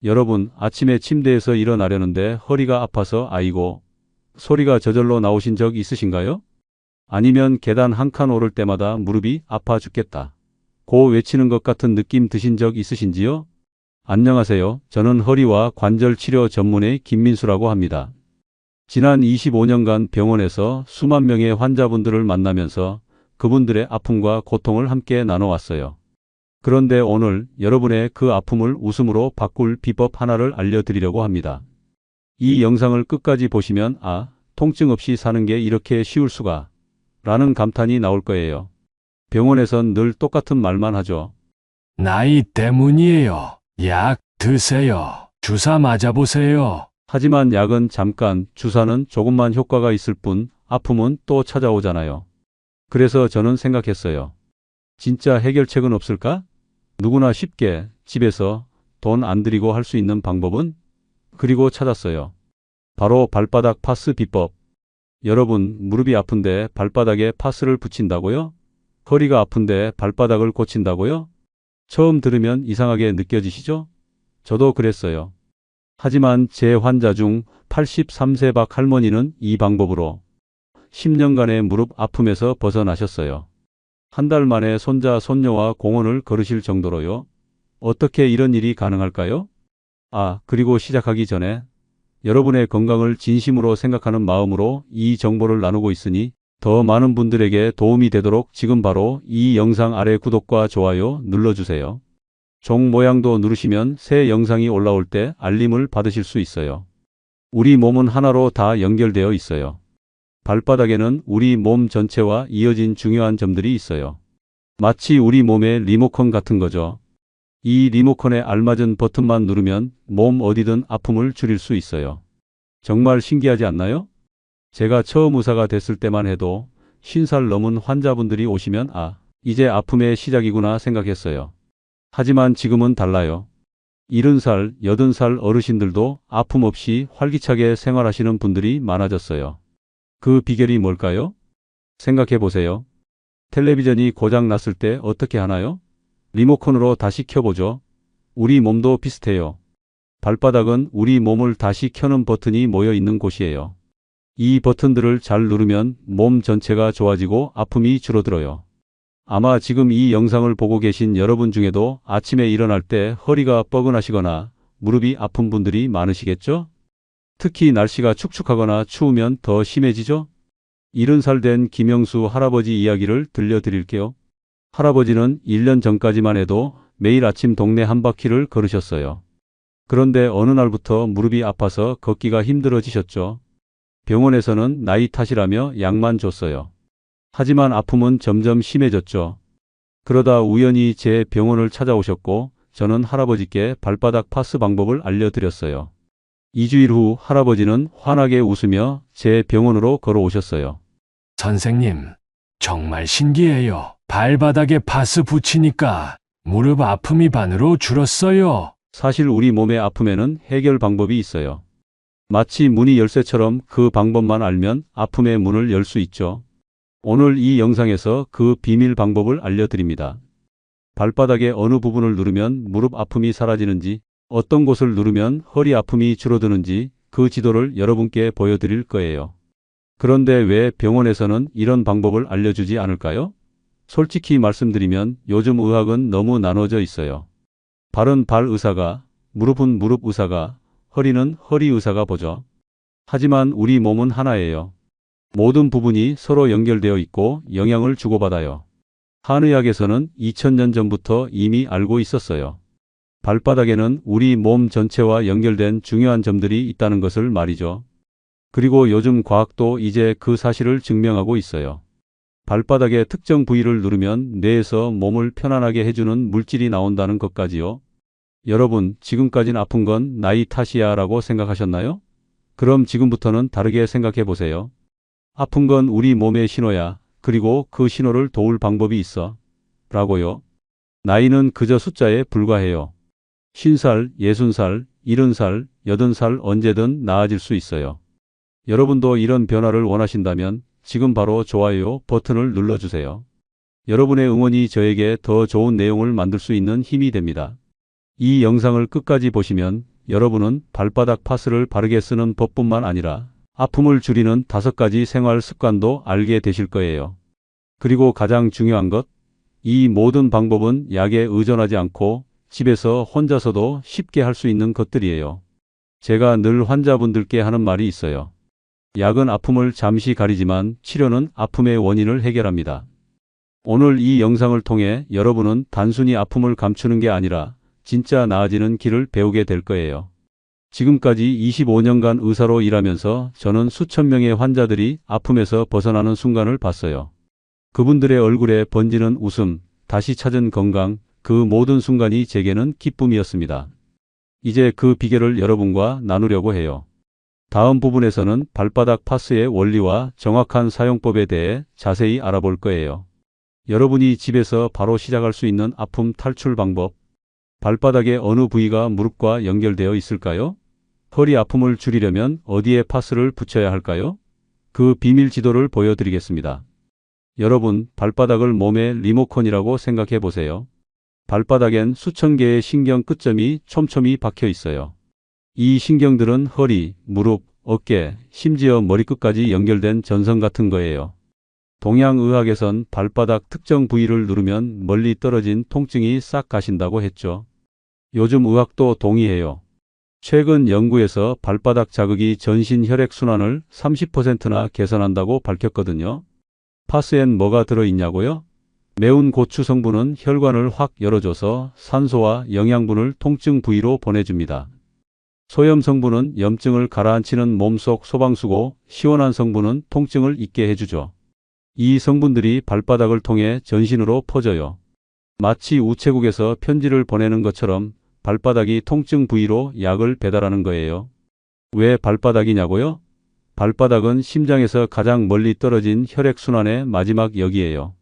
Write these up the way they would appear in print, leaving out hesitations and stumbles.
여러분, 아침에 침대에서 일어나려는데 허리가 아파서 아이고 소리가 저절로 나오신 적 있으신가요? 아니면 계단 한 칸 오를 때마다 무릎이 아파 죽겠다 고 외치는 것 같은 느낌 드신 적 있으신지요? 안녕하세요. 저는 허리와 관절 치료 전문의 김민수라고 합니다. 지난 25년간 병원에서 수만 명의 환자분들을 만나면서 그분들의 아픔과 고통을 함께 나눠왔어요. 그런데 오늘 여러분의 그 아픔을 웃음으로 바꿀 비법 하나를 알려드리려고 합니다. 이 영상을 끝까지 보시면 통증 없이 사는 게 이렇게 쉬울 수가 라는 감탄이 나올 거예요. 병원에선 늘 똑같은 말만 하죠. 나이 때문이에요. 약 드세요. 주사 맞아보세요. 하지만 약은 잠깐, 주사는 조금만 효과가 있을 뿐 아픔은 또 찾아오잖아요. 그래서 저는 생각했어요. 진짜 해결책은 없을까? 누구나 쉽게 집에서 돈 안 들이고 할 수 있는 방법은? 그리고 찾았어요. 바로 발바닥 파스 비법. 여러분, 무릎이 아픈데 발바닥에 파스를 붙인다고요? 허리가 아픈데 발바닥을 고친다고요? 처음 들으면 이상하게 느껴지시죠? 저도 그랬어요. 하지만 제 환자 중 83세 박 할머니는 이 방법으로 10년간의 무릎 아픔에서 벗어나셨어요. 한 달 만에 손자, 손녀와 공원을 걸으실 정도로요. 어떻게 이런 일이 가능할까요? 그리고 시작하기 전에 여러분의 건강을 진심으로 생각하는 마음으로 이 정보를 나누고 있으니 더 많은 분들에게 도움이 되도록 지금 바로 이 영상 아래 구독과 좋아요 눌러주세요. 종 모양도 누르시면 새 영상이 올라올 때 알림을 받으실 수 있어요. 우리 몸은 하나로 다 연결되어 있어요. 발바닥에는 우리 몸 전체와 이어진 중요한 점들이 있어요. 마치 우리 몸의 리모컨 같은 거죠. 이 리모컨에 알맞은 버튼만 누르면 몸 어디든 아픔을 줄일 수 있어요. 정말 신기하지 않나요? 제가 처음 의사가 됐을 때만 해도 50살 넘은 환자분들이 오시면 이제 아픔의 시작이구나 생각했어요. 하지만 지금은 달라요. 70살, 80살 어르신들도 아픔 없이 활기차게 생활하시는 분들이 많아졌어요. 그 비결이 뭘까요? 생각해 보세요. 텔레비전이 고장 났을 때 어떻게 하나요? 리모컨으로 다시 켜보죠. 우리 몸도 비슷해요. 발바닥은 우리 몸을 다시 켜는 버튼이 모여 있는 곳이에요. 이 버튼들을 잘 누르면 몸 전체가 좋아지고 아픔이 줄어들어요. 아마 지금 이 영상을 보고 계신 여러분 중에도 아침에 일어날 때 허리가 뻐근하시거나 무릎이 아픈 분들이 많으시겠죠? 특히 날씨가 축축하거나 추우면 더 심해지죠? 70살 된 김영수 할아버지 이야기를 들려드릴게요. 할아버지는 1년 전까지만 해도 매일 아침 동네 한 바퀴를 걸으셨어요. 그런데 어느 날부터 무릎이 아파서 걷기가 힘들어지셨죠. 병원에서는 나이 탓이라며 약만 줬어요. 하지만 아픔은 점점 심해졌죠. 그러다 우연히 제 병원을 찾아오셨고 저는 할아버지께 발바닥 파스 방법을 알려드렸어요. 2주일 후 할아버지는 환하게 웃으며 제 병원으로 걸어오셨어요. 선생님, 정말 신기해요. 발바닥에 파스 붙이니까 무릎 아픔이 반으로 줄었어요. 사실 우리 몸의 아픔에는 해결 방법이 있어요. 마치 문이 열쇠처럼 그 방법만 알면 아픔의 문을 열 수 있죠. 오늘 이 영상에서 그 비밀 방법을 알려드립니다. 발바닥의 어느 부분을 누르면 무릎 아픔이 사라지는지, 어떤 곳을 누르면 허리 아픔이 줄어드는지 그 지도를 여러분께 보여드릴 거예요. 그런데 왜 병원에서는 이런 방법을 알려주지 않을까요? 솔직히 말씀드리면 요즘 의학은 너무 나눠져 있어요. 발은 발 의사가, 무릎은 무릎 의사가, 허리는 허리 의사가 보죠. 하지만 우리 몸은 하나예요. 모든 부분이 서로 연결되어 있고 영향을 주고받아요. 한의학에서는 2000년 전부터 이미 알고 있었어요. 발바닥에는 우리 몸 전체와 연결된 중요한 점들이 있다는 것을 말이죠. 그리고 요즘 과학도 이제 그 사실을 증명하고 있어요. 발바닥의 특정 부위를 누르면 뇌에서 몸을 편안하게 해주는 물질이 나온다는 것까지요. 여러분, 지금까진 아픈 건 나이 탓이야 라고 생각하셨나요? 그럼 지금부터는 다르게 생각해 보세요. 아픈 건 우리 몸의 신호야. 그리고 그 신호를 도울 방법이 있어. 라고요. 나이는 그저 숫자에 불과해요. 50살, 60살, 70살, 80살 언제든 나아질 수 있어요. 여러분도 이런 변화를 원하신다면 지금 바로 좋아요 버튼을 눌러주세요. 여러분의 응원이 저에게 더 좋은 내용을 만들 수 있는 힘이 됩니다. 이 영상을 끝까지 보시면 여러분은 발바닥 파스를 바르게 쓰는 법뿐만 아니라 아픔을 줄이는 5가지 생활 습관도 알게 되실 거예요. 그리고 가장 중요한 것, 이 모든 방법은 약에 의존하지 않고 집에서 혼자서도 쉽게 할 수 있는 것들이에요. 제가 늘 환자분들께 하는 말이 있어요. 약은 아픔을 잠시 가리지만 치료는 아픔의 원인을 해결합니다. 오늘 이 영상을 통해 여러분은 단순히 아픔을 감추는 게 아니라 진짜 나아지는 길을 배우게 될 거예요. 지금까지 25년간 의사로 일하면서 저는 수천 명의 환자들이 아픔에서 벗어나는 순간을 봤어요. 그분들의 얼굴에 번지는 웃음, 다시 찾은 건강, 그 모든 순간이 제게는 기쁨이었습니다. 이제 그 비결을 여러분과 나누려고 해요. 다음 부분에서는 발바닥 파스의 원리와 정확한 사용법에 대해 자세히 알아볼 거예요. 여러분이 집에서 바로 시작할 수 있는 아픔 탈출 방법. 발바닥의 어느 부위가 무릎과 연결되어 있을까요? 허리 아픔을 줄이려면 어디에 파스를 붙여야 할까요? 그 비밀 지도를 보여드리겠습니다. 여러분, 발바닥을 몸의 리모컨이라고 생각해 보세요. 발바닥엔 수천 개의 신경 끝점이 촘촘히 박혀 있어요. 이 신경들은 허리, 무릎, 어깨, 심지어 머리끝까지 연결된 전선 같은 거예요. 동양의학에선 발바닥 특정 부위를 누르면 멀리 떨어진 통증이 싹 가신다고 했죠. 요즘 의학도 동의해요. 최근 연구에서 발바닥 자극이 전신 혈액순환을 30%나 개선한다고 밝혔거든요. 파스엔 뭐가 들어있냐고요? 매운 고추 성분은 혈관을 확 열어줘서 산소와 영양분을 통증 부위로 보내줍니다. 소염 성분은 염증을 가라앉히는 몸속 소방수고 시원한 성분은 통증을 잊게 해주죠. 이 성분들이 발바닥을 통해 전신으로 퍼져요. 마치 우체국에서 편지를 보내는 것처럼 발바닥이 통증 부위로 약을 배달하는 거예요. 왜 발바닥이냐고요? 발바닥은 심장에서 가장 멀리 떨어진 혈액순환의 마지막 역이에요.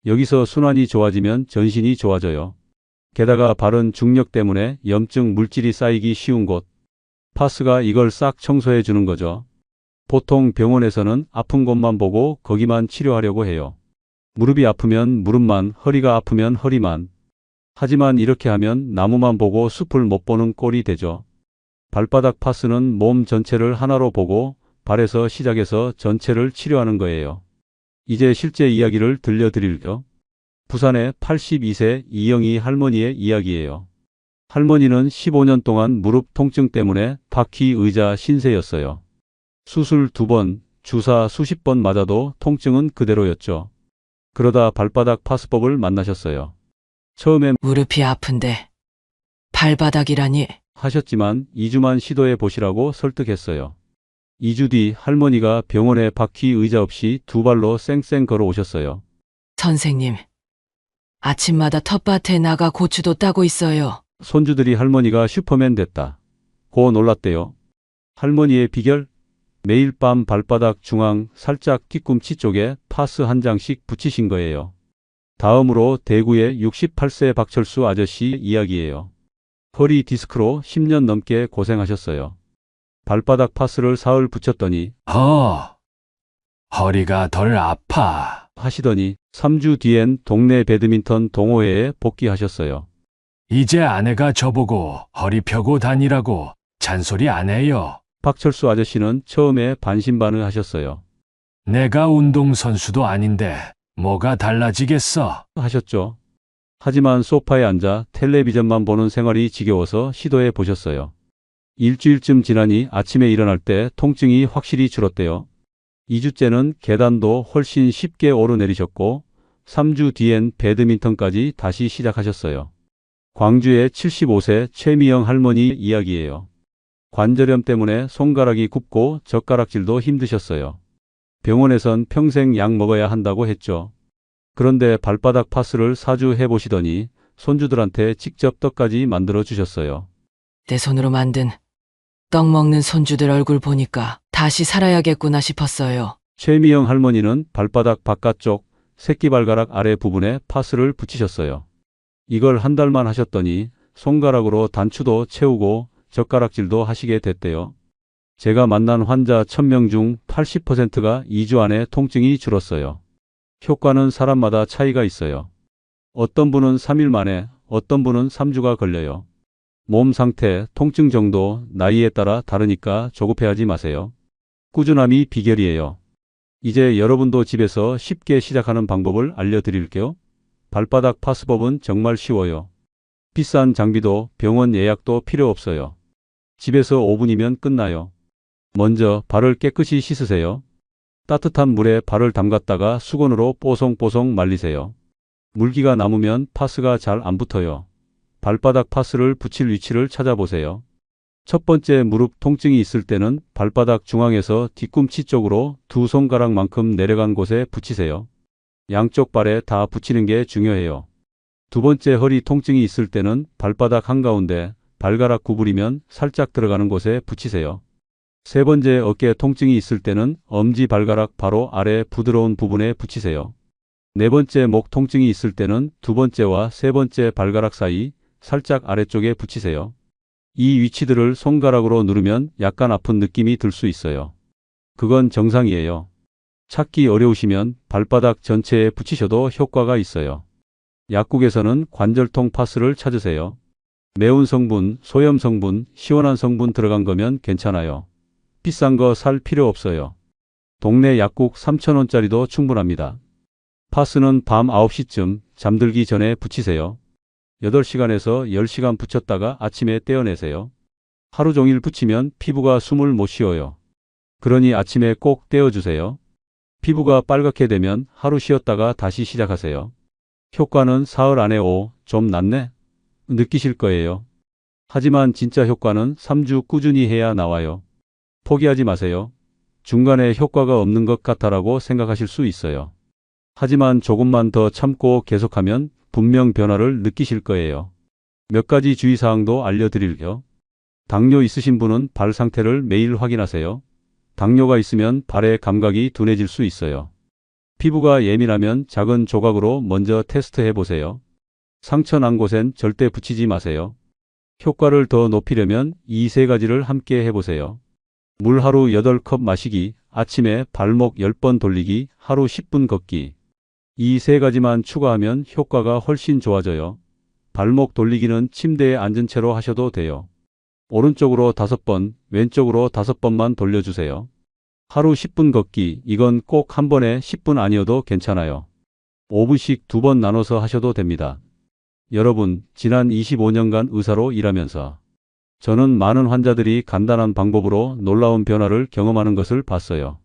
여기서 순환이 좋아지면 전신이 좋아져요. 게다가 바른 중력 때문에 염증 물질이 쌓이기 쉬운 곳. 파스가 이걸 싹 청소해 주는 거죠. 보통 병원에서는 아픈 곳만 보고 거기만 치료하려고 해요. 무릎이 아프면 무릎만, 허리가 아프면 허리만. 하지만 이렇게 하면 나무만 보고 숲을 못 보는 꼴이 되죠. 발바닥 파스는 몸 전체를 하나로 보고 발에서 시작해서 전체를 치료하는 거예요. 이제 실제 이야기를 들려드릴게요. 부산의 82세 이영희 할머니의 이야기예요. 할머니는 15년 동안 무릎 통증 때문에 바퀴 의자 신세였어요. 수술 2번, 주사 수십 번 맞아도 통증은 그대로였죠. 그러다 발바닥 파스법을 만나셨어요. 처음엔 무릎이 아픈데 발바닥이라니. 하셨지만 2주만 시도해 보시라고 설득했어요. 2주 뒤 할머니가 병원에 바퀴 의자 없이 2발로 쌩쌩 걸어 오셨어요. 선생님, 아침마다 텃밭에 나가 고추도 따고 있어요. 손주들이 할머니가 슈퍼맨 됐다 고 놀랐대요. 할머니의 비결? 매일 밤 발바닥 중앙 살짝 뒤꿈치 쪽에 파스 한 장씩 붙이신 거예요. 다음으로 대구의 68세 박철수 아저씨 이야기예요. 허리 디스크로 10년 넘게 고생하셨어요. 발바닥 파스를 사흘 붙였더니 허리가 덜 아파. 하시더니 3주 뒤엔 동네 배드민턴 동호회에 복귀하셨어요. 이제 아내가 저보고 허리 펴고 다니라고 잔소리 안 해요. 박철수 아저씨는 처음에 반신반의하셨어요. 내가 운동선수도 아닌데 뭐가 달라지겠어. 하셨죠. 하지만 소파에 앉아 텔레비전만 보는 생활이 지겨워서 시도해 보셨어요. 일주일쯤 지나니 아침에 일어날 때 통증이 확실히 줄었대요. 2주째는 계단도 훨씬 쉽게 오르내리셨고 3주 뒤엔 배드민턴까지 다시 시작하셨어요. 광주의 75세 최미영 할머니 이야기예요. 관절염 때문에 손가락이 굽고 젓가락질도 힘드셨어요. 병원에선 평생 약 먹어야 한다고 했죠. 그런데 발바닥 파스를 4주 해보시더니 손주들한테 직접 떡까지 만들어 주셨어요. 내 손으로 만든 떡 먹는 손주들 얼굴 보니까 다시 살아야겠구나 싶었어요. 최미영 할머니는 발바닥 바깥쪽 새끼발가락 아래 부분에 파스를 붙이셨어요. 이걸 한 달만 하셨더니 손가락으로 단추도 채우고 젓가락질도 하시게 됐대요. 제가 만난 환자 1000명 중 80%가 2주 안에 통증이 줄었어요. 효과는 사람마다 차이가 있어요. 어떤 분은 3일 만에, 어떤 분은 3주가 걸려요. 몸 상태, 통증 정도, 나이에 따라 다르니까 조급해하지 마세요. 꾸준함이 비결이에요. 이제 여러분도 집에서 쉽게 시작하는 방법을 알려드릴게요. 발바닥 파스법은 정말 쉬워요. 비싼 장비도 병원 예약도 필요 없어요. 집에서 5분이면 끝나요. 먼저 발을 깨끗이 씻으세요. 따뜻한 물에 발을 담갔다가 수건으로 뽀송뽀송 말리세요. 물기가 남으면 파스가 잘 안 붙어요. 발바닥 파스를 붙일 위치를 찾아보세요. 첫 번째 무릎 통증이 있을 때는 발바닥 중앙에서 뒤꿈치 쪽으로 두 손가락만큼 내려간 곳에 붙이세요. 양쪽 발에 다 붙이는 게 중요해요. 두 번째 허리 통증이 있을 때는 발바닥 한가운데 발가락 구부리면 살짝 들어가는 곳에 붙이세요. 세 번째 어깨 통증이 있을 때는 엄지 발가락 바로 아래 부드러운 부분에 붙이세요. 네 번째 목 통증이 있을 때는 두 번째와 세 번째 발가락 사이 살짝 아래쪽에 붙이세요. 이 위치들을 손가락으로 누르면 약간 아픈 느낌이 들 수 있어요. 그건 정상이에요. 찾기 어려우시면 발바닥 전체에 붙이셔도 효과가 있어요. 약국에서는 관절통 파스를 찾으세요. 매운 성분, 소염 성분, 시원한 성분 들어간 거면 괜찮아요. 비싼 거 살 필요 없어요. 동네 약국 3,000원짜리도 충분합니다. 파스는 밤 9시쯤 잠들기 전에 붙이세요. 8시간에서 10시간 붙였다가 아침에 떼어내세요. 하루 종일 붙이면 피부가 숨을 못 쉬어요. 그러니 아침에 꼭 떼어주세요. 피부가 빨갛게 되면 하루 쉬었다가 다시 시작하세요. 효과는 사흘 안에 좀 낫네? 느끼실 거예요. 하지만 진짜 효과는 3주 꾸준히 해야 나와요. 포기하지 마세요. 중간에 효과가 없는 것 같아라고 생각하실 수 있어요. 하지만 조금만 더 참고 계속하면 분명 변화를 느끼실 거예요. 몇 가지 주의사항도 알려드릴게요. 당뇨 있으신 분은 발 상태를 매일 확인하세요. 당뇨가 있으면 발의 감각이 둔해질 수 있어요. 피부가 예민하면 작은 조각으로 먼저 테스트해 보세요. 상처 난 곳엔 절대 붙이지 마세요. 효과를 더 높이려면 이 세 가지를 함께 해보세요. 물 하루 8컵 마시기, 아침에 발목 10번 돌리기, 하루 10분 걷기. 이 세 가지만 추가하면 효과가 훨씬 좋아져요. 발목 돌리기는 침대에 앉은 채로 하셔도 돼요. 오른쪽으로 5번, 왼쪽으로 5번만 돌려주세요. 하루 10분 걷기, 이건 꼭 한 번에 10분 아니어도 괜찮아요. 5분씩 2번 나눠서 하셔도 됩니다. 여러분, 지난 25년간 의사로 일하면서 저는 많은 환자들이 간단한 방법으로 놀라운 변화를 경험하는 것을 봤어요.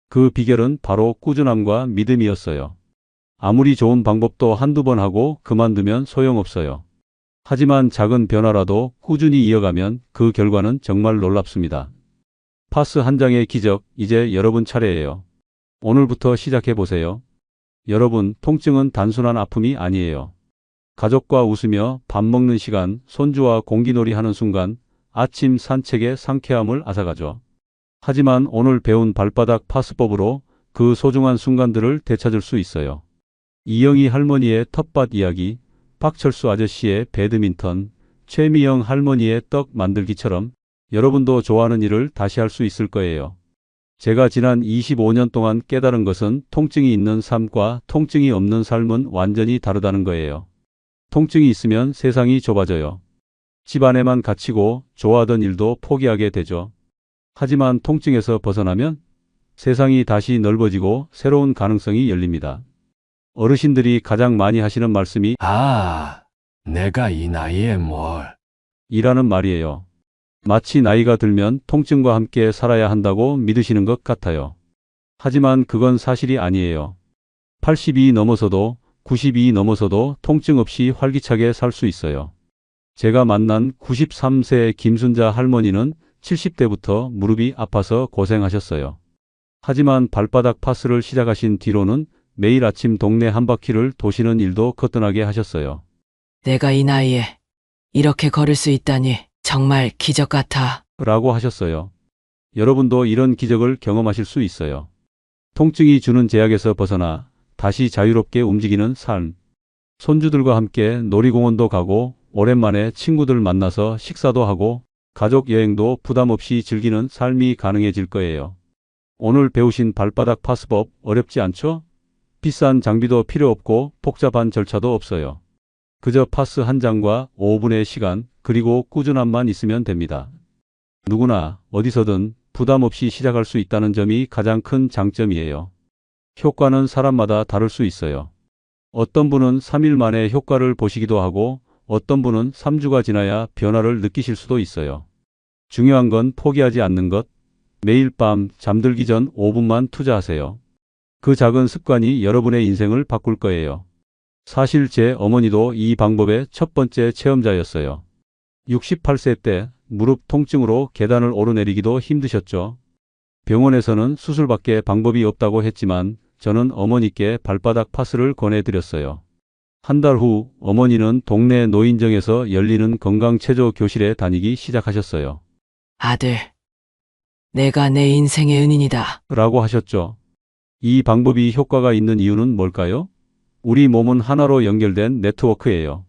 그 비결은 바로 꾸준함과 믿음이었어요. 아무리 좋은 방법도 한두 번 하고 그만두면 소용없어요. 하지만 작은 변화라도 꾸준히 이어가면 그 결과는 정말 놀랍습니다. 파스 한 장의 기적, 이제 여러분 차례예요. 오늘부터 시작해 보세요. 여러분, 통증은 단순한 아픔이 아니에요. 가족과 웃으며 밥 먹는 시간, 손주와 공기놀이 하는 순간, 아침 산책의 상쾌함을 앗아가죠. 하지만 오늘 배운 발바닥 파스법으로 그 소중한 순간들을 되찾을 수 있어요. 이영희 할머니의 텃밭 이야기, 박철수 아저씨의 배드민턴, 최미영 할머니의 떡 만들기처럼 여러분도 좋아하는 일을 다시 할 수 있을 거예요. 제가 지난 25년 동안 깨달은 것은 통증이 있는 삶과 통증이 없는 삶은 완전히 다르다는 거예요. 통증이 있으면 세상이 좁아져요. 집 안에만 갇히고 좋아하던 일도 포기하게 되죠. 하지만 통증에서 벗어나면 세상이 다시 넓어지고 새로운 가능성이 열립니다. 어르신들이 가장 많이 하시는 말씀이 내가 이 나이에 뭘. 이라는 말이에요. 마치 나이가 들면 통증과 함께 살아야 한다고 믿으시는 것 같아요. 하지만 그건 사실이 아니에요. 80이 넘어서도 90이 넘어서도 통증 없이 활기차게 살 수 있어요. 제가 만난 93세의 김순자 할머니는 70대부터 무릎이 아파서 고생하셨어요. 하지만 발바닥 파스를 시작하신 뒤로는 매일 아침 동네 한 바퀴를 도시는 일도 거뜬하게 하셨어요. 내가 이 나이에 이렇게 걸을 수 있다니 정말 기적 같아. 라고 하셨어요. 여러분도 이런 기적을 경험하실 수 있어요. 통증이 주는 제약에서 벗어나 다시 자유롭게 움직이는 삶. 손주들과 함께 놀이공원도 가고 오랜만에 친구들 만나서 식사도 하고 가족 여행도 부담 없이 즐기는 삶이 가능해질 거예요. 오늘 배우신 발바닥 파스법 어렵지 않죠? 비싼 장비도 필요 없고 복잡한 절차도 없어요. 그저 파스 한 장과 5분의 시간, 그리고 꾸준함만 있으면 됩니다. 누구나 어디서든 부담 없이 시작할 수 있다는 점이 가장 큰 장점이에요. 효과는 사람마다 다를 수 있어요. 어떤 분은 3일 만에 효과를 보시기도 하고 어떤 분은 3주가 지나야 변화를 느끼실 수도 있어요. 중요한 건 포기하지 않는 것. 매일 밤 잠들기 전 5분만 투자하세요. 그 작은 습관이 여러분의 인생을 바꿀 거예요. 사실 제 어머니도 이 방법의 첫 번째 체험자였어요. 68세 때 무릎 통증으로 계단을 오르내리기도 힘드셨죠. 병원에서는 수술밖에 방법이 없다고 했지만 저는 어머니께 발바닥 파스를 권해드렸어요. 한 달 후 어머니는 동네 노인정에서 열리는 건강체조 교실에 다니기 시작하셨어요. 아들, 내가 내 인생의 은인이다. 라고 하셨죠. 이 방법이 효과가 있는 이유는 뭘까요? 우리 몸은 하나로 연결된 네트워크예요.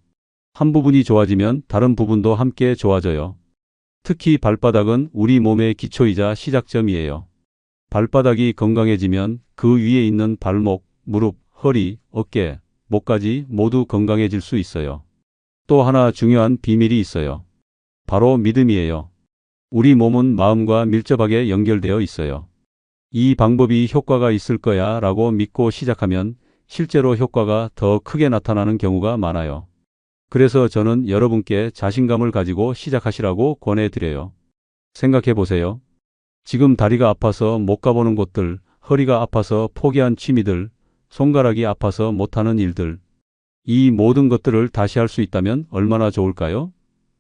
한 부분이 좋아지면 다른 부분도 함께 좋아져요. 특히 발바닥은 우리 몸의 기초이자 시작점이에요. 발바닥이 건강해지면 그 위에 있는 발목, 무릎, 허리, 어깨, 목까지 모두 건강해질 수 있어요. 또 하나 중요한 비밀이 있어요. 바로 믿음이에요. 우리 몸은 마음과 밀접하게 연결되어 있어요. 이 방법이 효과가 있을 거야 라고 믿고 시작하면 실제로 효과가 더 크게 나타나는 경우가 많아요. 그래서 저는 여러분께 자신감을 가지고 시작하시라고 권해드려요. 생각해 보세요. 지금 다리가 아파서 못 가보는 곳들, 허리가 아파서 포기한 취미들, 손가락이 아파서 못하는 일들. 이 모든 것들을 다시 할 수 있다면 얼마나 좋을까요?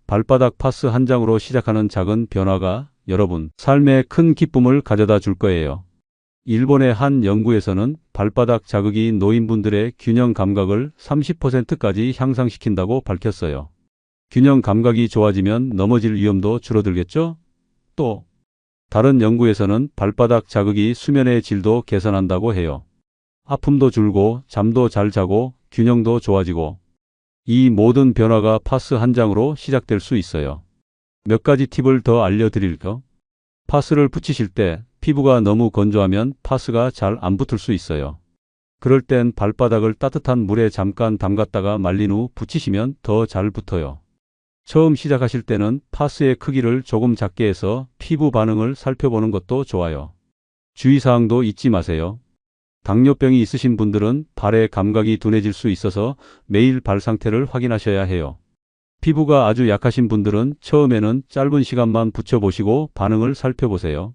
발바닥 파스 한 장으로 시작하는 작은 변화가 여러분 삶에 큰 기쁨을 가져다 줄 거예요. 일본의 한 연구에서는 발바닥 자극이 노인분들의 균형 감각을 30%까지 향상시킨다고 밝혔어요. 균형 감각이 좋아지면 넘어질 위험도 줄어들겠죠? 또 다른 연구에서는 발바닥 자극이 수면의 질도 개선한다고 해요. 아픔도 줄고 잠도 잘 자고 균형도 좋아지고 이 모든 변화가 파스 한 장으로 시작될 수 있어요. 몇 가지 팁을 더 알려드릴게요. 파스를 붙이실 때 피부가 너무 건조하면 파스가 잘 안 붙을 수 있어요. 그럴 땐 발바닥을 따뜻한 물에 잠깐 담갔다가 말린 후 붙이시면 더 잘 붙어요. 처음 시작하실 때는 파스의 크기를 조금 작게 해서 피부 반응을 살펴보는 것도 좋아요. 주의사항도 잊지 마세요. 당뇨병이 있으신 분들은 발의 감각이 둔해질 수 있어서 매일 발 상태를 확인하셔야 해요. 피부가 아주 약하신 분들은 처음에는 짧은 시간만 붙여보시고 반응을 살펴보세요.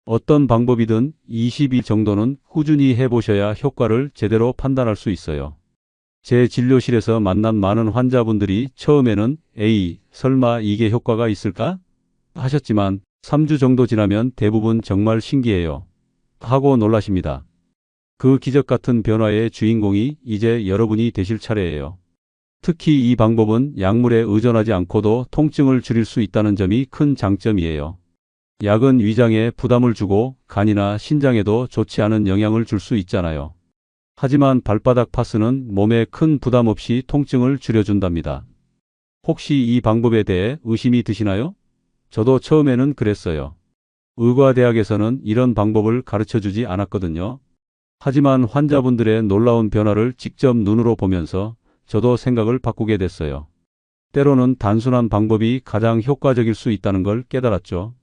어떤 방법이든 20일 정도는 꾸준히 해보셔야 효과를 제대로 판단할 수 있어요. 제 진료실에서 만난 많은 환자분들이 처음에는 에이, 설마 이게 효과가 있을까? 하셨지만 3주 정도 지나면 대부분 정말 신기해요. 하고 놀라십니다. 그 기적 같은 변화의 주인공이 이제 여러분이 되실 차례예요. 특히 이 방법은 약물에 의존하지 않고도 통증을 줄일 수 있다는 점이 큰 장점이에요. 약은 위장에 부담을 주고 간이나 신장에도 좋지 않은 영향을 줄 수 있잖아요. 하지만 발바닥 파스는 몸에 큰 부담 없이 통증을 줄여준답니다. 혹시 이 방법에 대해 의심이 드시나요? 저도 처음에는 그랬어요. 의과대학에서는 이런 방법을 가르쳐주지 않았거든요. 하지만 환자분들의 놀라운 변화를 직접 눈으로 보면서 저도 생각을 바꾸게 됐어요. 때로는 단순한 방법이 가장 효과적일 수 있다는 걸 깨달았죠.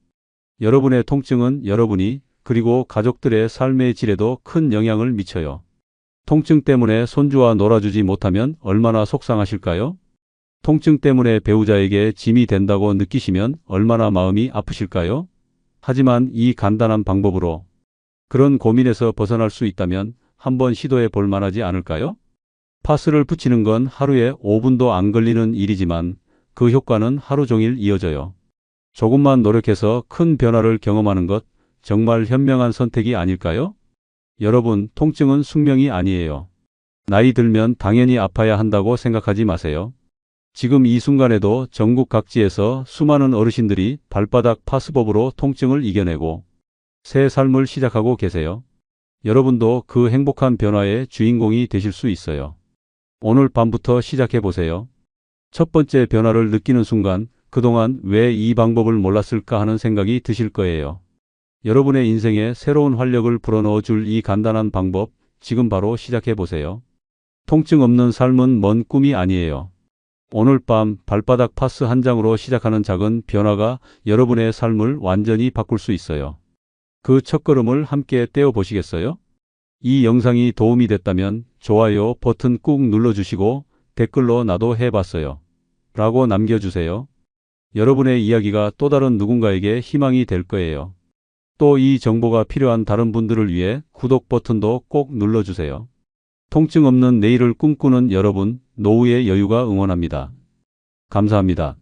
여러분의 통증은 여러분이 그리고 가족들의 삶의 질에도 큰 영향을 미쳐요. 통증 때문에 손주와 놀아주지 못하면 얼마나 속상하실까요? 통증 때문에 배우자에게 짐이 된다고 느끼시면 얼마나 마음이 아프실까요? 하지만 이 간단한 방법으로 그런 고민에서 벗어날 수 있다면 한번 시도해 볼 만하지 않을까요? 파스를 붙이는 건 하루에 5분도 안 걸리는 일이지만 그 효과는 하루 종일 이어져요. 조금만 노력해서 큰 변화를 경험하는 것 정말 현명한 선택이 아닐까요? 여러분, 통증은 숙명이 아니에요. 나이 들면 당연히 아파야 한다고 생각하지 마세요. 지금 이 순간에도 전국 각지에서 수많은 어르신들이 발바닥 파스법으로 통증을 이겨내고 새 삶을 시작하고 계세요. 여러분도 그 행복한 변화의 주인공이 되실 수 있어요. 오늘 밤부터 시작해 보세요. 첫 번째 변화를 느끼는 순간 그동안 왜 이 방법을 몰랐을까 하는 생각이 드실 거예요. 여러분의 인생에 새로운 활력을 불어넣어 줄 이 간단한 방법 지금 바로 시작해 보세요. 통증 없는 삶은 먼 꿈이 아니에요. 오늘 밤 발바닥 파스 한 장으로 시작하는 작은 변화가 여러분의 삶을 완전히 바꿀 수 있어요. 그 첫걸음을 함께 떼어 보시겠어요? 이 영상이 도움이 됐다면 좋아요 버튼 꾹 눌러주시고 댓글로 나도 해봤어요 라고 남겨주세요. 여러분의 이야기가 또 다른 누군가에게 희망이 될 거예요. 또 이 정보가 필요한 다른 분들을 위해 구독 버튼도 꼭 눌러주세요. 통증 없는 내일을 꿈꾸는 여러분, 노후의 여유가 응원합니다. 감사합니다.